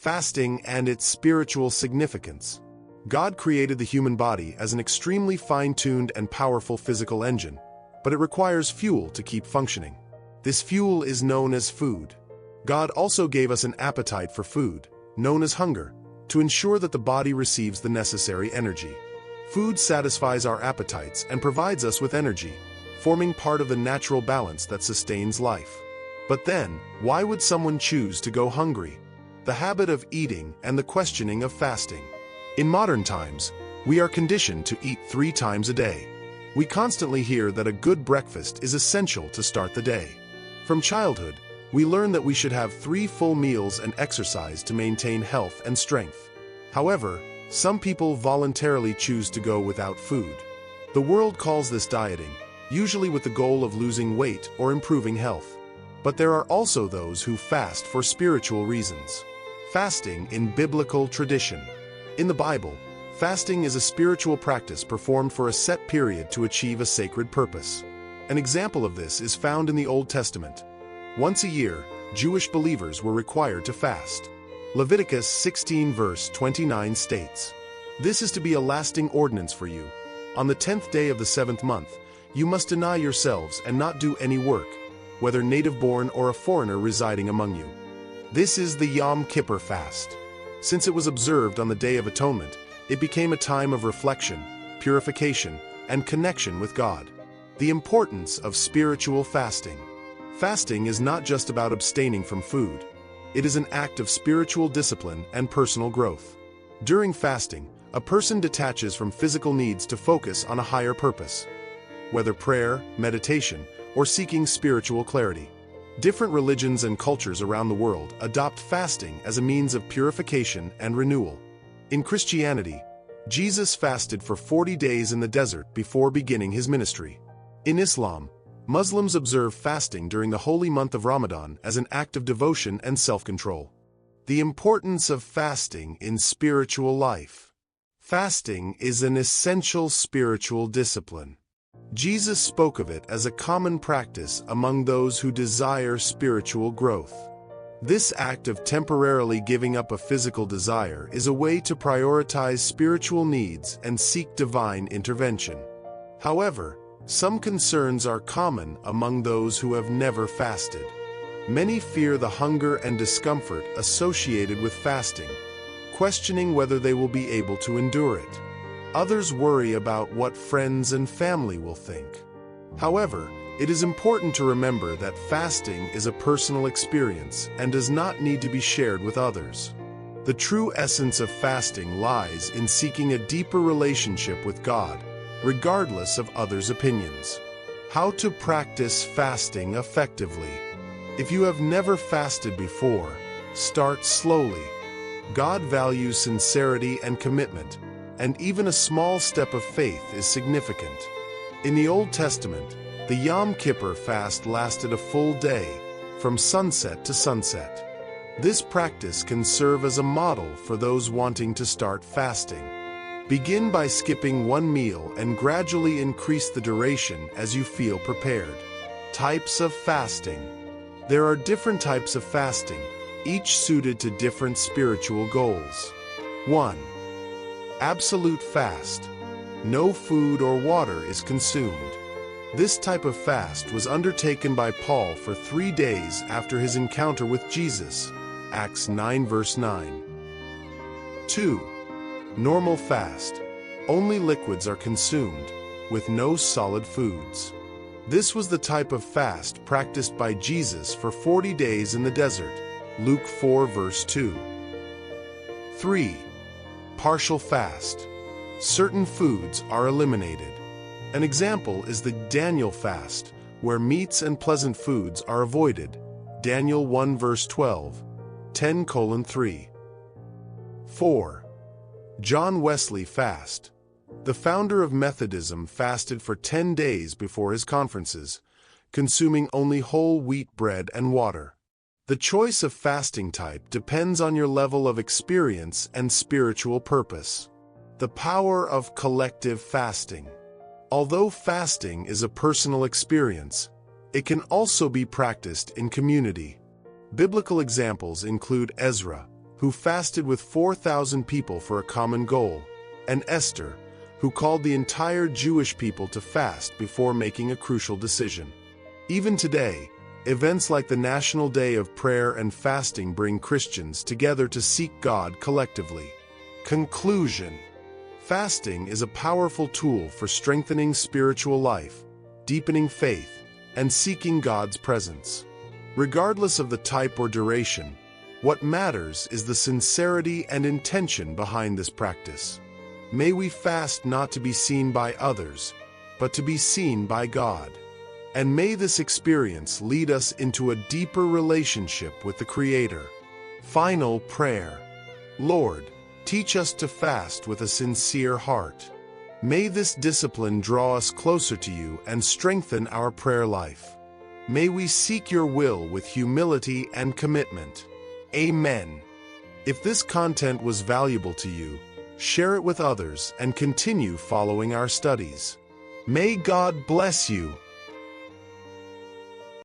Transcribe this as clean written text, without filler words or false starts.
Fasting and its spiritual significance. God created the human body as an extremely fine-tuned and powerful physical engine, but it requires fuel to keep functioning. This fuel is known as food. God also gave us an appetite for food, known as hunger, to ensure that the body receives the necessary energy. Food satisfies our appetites and provides us with energy, forming part of the natural balance that sustains life. But then, why would someone choose to go hungry? The habit of eating and the questioning of fasting. In modern times, we are conditioned to eat 3 times a day. We constantly hear that a good breakfast is essential to start the day. From childhood, we learn that we should have 3 full meals and exercise to maintain health and strength. However, some people voluntarily choose to go without food. The world calls this dieting, usually with the goal of losing weight or improving health. But there are also those who fast for spiritual reasons. Fasting in biblical tradition. In the Bible, fasting is a spiritual practice performed for a set period to achieve a sacred purpose. An example of this is found in the Old Testament. Once a year, Jewish believers were required to fast. Leviticus 16 verse 29 states, "This is to be a lasting ordinance for you. On the 10th day of the 7th month, you must deny yourselves and not do any work, whether native-born or a foreigner residing among you." This is the Yom Kippur fast. Since it was observed on the Day of Atonement, it became a time of reflection, purification, and connection with God. The importance of spiritual fasting. Fasting is not just about abstaining from food. It is an act of spiritual discipline and personal growth. During fasting, a person detaches from physical needs to focus on a higher purpose, whether prayer, meditation, or seeking spiritual clarity. Different religions and cultures around the world adopt fasting as a means of purification and renewal. In Christianity, Jesus fasted for 40 days in the desert before beginning his ministry. In Islam, Muslims observe fasting during the holy month of Ramadan as an act of devotion and self-control. The importance of fasting in spiritual life. Fasting is an essential spiritual discipline. Jesus spoke of it as a common practice among those who desire spiritual growth. This act of temporarily giving up a physical desire is a way to prioritize spiritual needs and seek divine intervention. However, some concerns are common among those who have never fasted. Many fear the hunger and discomfort associated with fasting, questioning whether they will be able to endure it. Others worry about what friends and family will think. However, it is important to remember that fasting is a personal experience and does not need to be shared with others. The true essence of fasting lies in seeking a deeper relationship with God, regardless of others' opinions. How to practice fasting effectively. If you have never fasted before, start slowly. God values sincerity and commitment, and even a small step of faith is significant. In the Old Testament, the Yom Kippur fast lasted a full day, from sunset to sunset. This practice can serve as a model for those wanting to start fasting. Begin by skipping one meal and gradually increase the duration as you feel prepared. Types of fasting. There are different types of fasting, each suited to different spiritual goals. 1. Absolute fast. No food or water is consumed. This type of fast was undertaken by Paul for 3 days after his encounter with Jesus, Acts 9 verse 9. 2. Normal fast. Only liquids are consumed, with no solid foods. This was the type of fast practiced by Jesus for 40 days in the desert, Luke 4 verse 2. 3. Partial fast. Certain foods are eliminated. An example is the Daniel fast, where meats and pleasant foods are avoided, Daniel 1 verse 12, 10:3. 4. John Wesley fast. The founder of Methodism fasted for 10 days before his conferences, consuming only whole wheat bread and water. The choice of fasting type depends on your level of experience and spiritual purpose. The power of collective fasting. Although fasting is a personal experience, it can also be practiced in community. Biblical examples include Ezra, who fasted with 4,000 people for a common goal, and Esther, who called the entire Jewish people to fast before making a crucial decision. Even today, events like the National Day of Prayer and Fasting bring Christians together to seek God collectively. Conclusion: fasting is a powerful tool for strengthening spiritual life, deepening faith, and seeking God's presence. Regardless of the type or duration, what matters is the sincerity and intention behind this practice. May we fast not to be seen by others, but to be seen by God. And may this experience lead us into a deeper relationship with the Creator. Final prayer. Lord, teach us to fast with a sincere heart. May this discipline draw us closer to you and strengthen our prayer life. May we seek your will with humility and commitment. Amen. If this content was valuable to you, share it with others and continue following our studies. May God bless you.